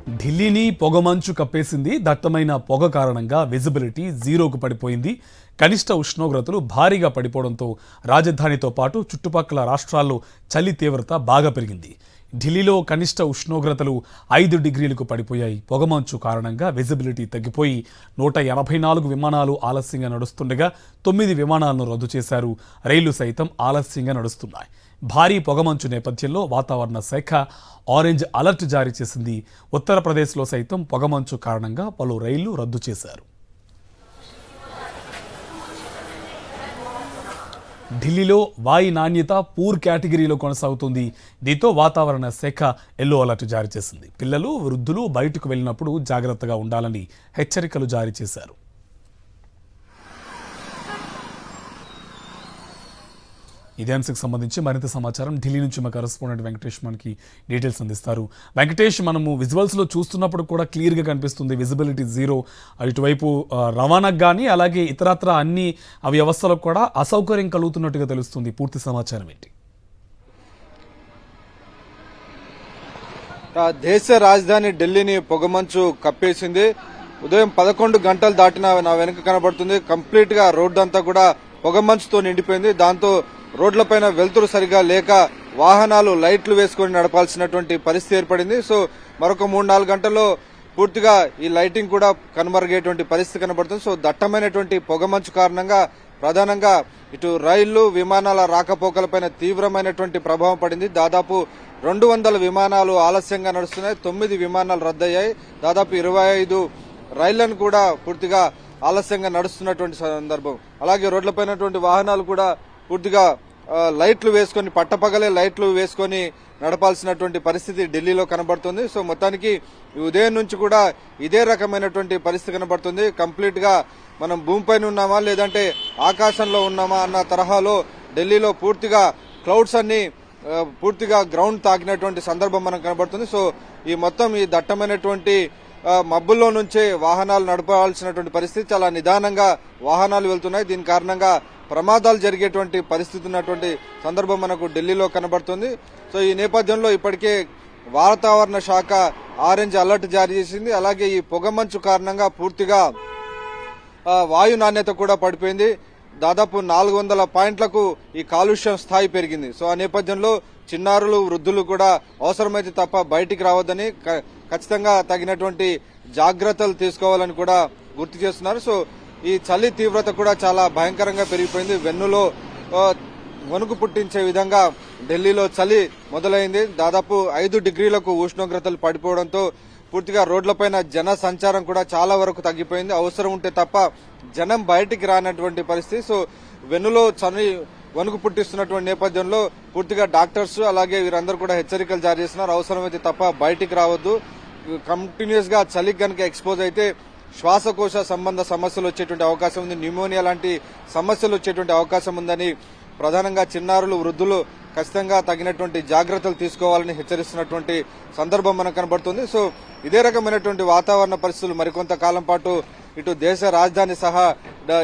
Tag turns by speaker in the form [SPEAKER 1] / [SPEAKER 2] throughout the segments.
[SPEAKER 1] ఢిల్లీని పొగమంచు కప్పేసింది. దట్టమైన పొగ కారణంగా విజిబిలిటీ జీరోకు పడిపోయింది. కనిష్ట ఉష్ణోగ్రతలు భారీగా పడిపోవడంతో రాజధానితో పాటు చుట్టుపక్కల రాష్ట్రాల్లో చలి తీవ్రత బాగా పెరిగింది. ఢిల్లీలో కనిష్ట ఉష్ణోగ్రతలు 5 డిగ్రీలకు పడిపోయాయి. పొగమంచు కారణంగా విజిబిలిటీ తగ్గిపోయి 184 విమానాలు ఆలస్యంగా నడుస్తుండగా 9 విమానాలను రద్దు చేశారు. రైళ్లు సైతం ఆలస్యంగా నడుస్తున్నాయి. భారీ పొగమంచు నేపథ్యంలో వాతావరణ శాఖ ఆరెంజ్ అలర్ట్ జారీ చేసింది. ఉత్తరప్రదేశ్లో సైతం పొగమంచు కారణంగా పలు రైళ్లు రద్దు చేశారు. ఢిల్లీలో వాయు నాణ్యత పూర్ కేటగిరీలో కొనసాగుతుంది. దీంతో వాతావరణ శాఖ ఎల్లో అలర్ట్ జారీ చేసింది. పిల్లలు, వృద్ధులు బయటకు వెళ్ళినప్పుడు జాగ్రత్తగా ఉండాలని హెచ్చరికలు జారీ చేశారు. ఇదే అంశకు సంబంధించి మరింత సమాచారం ఢిల్లీ నుంచి మా కరెస్పాండెంట్ వెంకటేష్ మనకి డీటెయిల్స్ అందిస్తారు. వెంకటేష్, మనము విజువల్స్లో చూస్తున్నప్పుడు కూడా క్లియర్గా కనిపిస్తుంది విజిబిలిటీ జీరో. ఇటువైపు రవాణాకు కానీ అలాగే ఇతరత్ర అన్ని వ్యవస్థలకు కూడా అసౌకర్యం కలుగుతున్నట్టుగా తెలుస్తుంది. పూర్తి సమాచారం ఏంటి?
[SPEAKER 2] దేశ రాజధాని ఢిల్లీని పొగమంచు కప్పేసింది. ఉదయం 11 గంటలు దాటిన నా వెనుక కనబడుతుంది. కంప్లీట్ గా రోడ్డు అంతా కూడా పొగమంచుతో నిండిపోయింది. దాంతో రోడ్లపైన వెలుతురు సరిగా లేక వాహనాలు లైట్లు వేసుకుని నడపాల్సినటువంటి పరిస్థితి ఏర్పడింది. సో మరొక 3-4 గంటల్లో పూర్తిగా ఈ లైటింగ్ కూడా కనుమరుగేటువంటి పరిస్థితి కనబడుతుంది. సో దట్టమైనటువంటి పొగమంచు కారణంగా ప్రధానంగా ఇటు రైళ్లు, విమానాల రాకపోకలపైన తీవ్రమైనటువంటి ప్రభావం పడింది. దాదాపు 200 విమానాలు ఆలస్యంగా నడుస్తున్నాయి. 9 విమానాలు రద్దయ్యాయి. దాదాపు 25 రైళ్లను కూడా పూర్తిగా ఆలస్యంగా నడుస్తున్నటువంటి సందర్భం. అలాగే రోడ్లపైనటువంటి వాహనాలు కూడా పూర్తిగా లైట్లు వేసుకొని పట్టపగలే లైట్లు వేసుకొని నడపాల్సినటువంటి పరిస్థితి ఢిల్లీలో కనబడుతుంది. సో మొత్తానికి ఉదయం నుంచి కూడా ఇదే రకమైనటువంటి పరిస్థితి కనబడుతుంది. కంప్లీట్ గా మనం భూమిపైన ఉన్నామా లేదంటే ఆకాశంలో ఉన్నామా అన్న తరహాలో ఢిల్లీలో పూర్తిగా క్లౌడ్స్ అన్ని పూర్తిగా గ్రౌండ్ తాకినటువంటి సందర్భం మనకు కనబడుతుంది. సో ఈ మొత్తం ఈ దట్టమైనటువంటి మబ్బుల్లో నుంచే వాహనాలు నడపాల్సినటువంటి పరిస్థితి. చాలా నిదానంగా వాహనాలు వెళ్తున్నాయి. దీని కారణంగా ప్రమాదాలు జరిగేటువంటి పరిస్థితి ఉన్నటువంటి సందర్భం మనకు ఢిల్లీలో కనబడుతుంది. సో ఈ నేపథ్యంలో ఇప్పటికే వాతావరణ శాఖ ఆరెంజ్ అలర్ట్ జారీ చేసింది. అలాగే ఈ పొగమంచు కారణంగా పూర్తిగా వాయు నాణ్యత కూడా పడిపోయింది. దాదాపు 400 పాయింట్లకు ఈ కాలుష్యం స్థాయి పెరిగింది. సో ఆ నేపథ్యంలో చిన్నారులు, వృద్ధులు కూడా అవసరమైతే తప్ప బయటికి రావద్దని ఖచ్చితంగా తగినటువంటి జాగ్రత్తలు తీసుకోవాలని కూడా గుర్తు చేస్తున్నారు. సో ఈ చలి తీవ్రత కూడా చాలా భయంకరంగా పెరిగిపోయింది. వెన్నులో వణుకు పుట్టించే విధంగా ఢిల్లీలో చలి మొదలైంది. దాదాపు 5 డిగ్రీలకు ఉష్ణోగ్రతలు పడిపోవడంతో పూర్తిగా రోడ్లపైన జన సంచారం కూడా చాలా వరకు తగ్గిపోయింది. అవసరం ఉంటే తప్ప జనం బయటికి రానటువంటి పరిస్థితి. సో వెన్నులో చలి వణుకు పుట్టిస్తున్నటువంటి నేపథ్యంలో పూర్తిగా డాక్టర్స్ అలాగే వీరందరూ కూడా హెచ్చరికలు జారీ చేస్తున్నారు. అవసరమైతే తప్ప బయటికి రావద్దు. కంటిన్యూస్ గా చలికి కనుక ఎక్స్పోజ్ అయితే శ్వాసకోశ సంబంధ సమస్యలు వచ్చేటువంటి అవకాశం ఉంది. న్యూమోనియా లాంటి సమస్యలు వచ్చేటువంటి అవకాశం ఉందని ప్రధానంగా చిన్నారులు, వృద్ధులు ఖచ్చితంగా తగినటువంటి జాగ్రత్తలు తీసుకోవాలని హెచ్చరిస్తున్నటువంటి సందర్భం మనకు కనబడుతుంది. సో ఇదే రకమైనటువంటి వాతావరణ పరిస్థితులు మరికొంత కాలం పాటు ఇటు దేశ రాజధాని సహా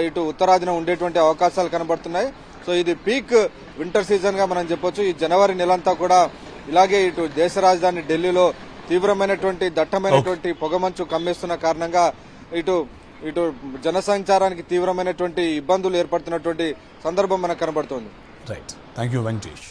[SPEAKER 2] ఇటు ఉత్తరాదిన ఉండేటువంటి అవకాశాలు కనబడుతున్నాయి. సో ఇది పీక్ వింటర్ సీజన్ గా మనం చెప్పొచ్చు. ఈ జనవరి నెలంతా కూడా ఇలాగే ఇటు దేశ రాజధాని ఢిల్లీలో తీవ్రమైనటువంటి దట్టమైనటువంటి పొగమంచు కమ్మేస్తున్న కారణంగా ఇటు జనసంచారానికి తీవ్రమైనటువంటి ఇబ్బందులు ఏర్పడుతున్నటువంటి సందర్భం మనకు కనబడుతోంది.
[SPEAKER 1] Right, thank you Venkatesh.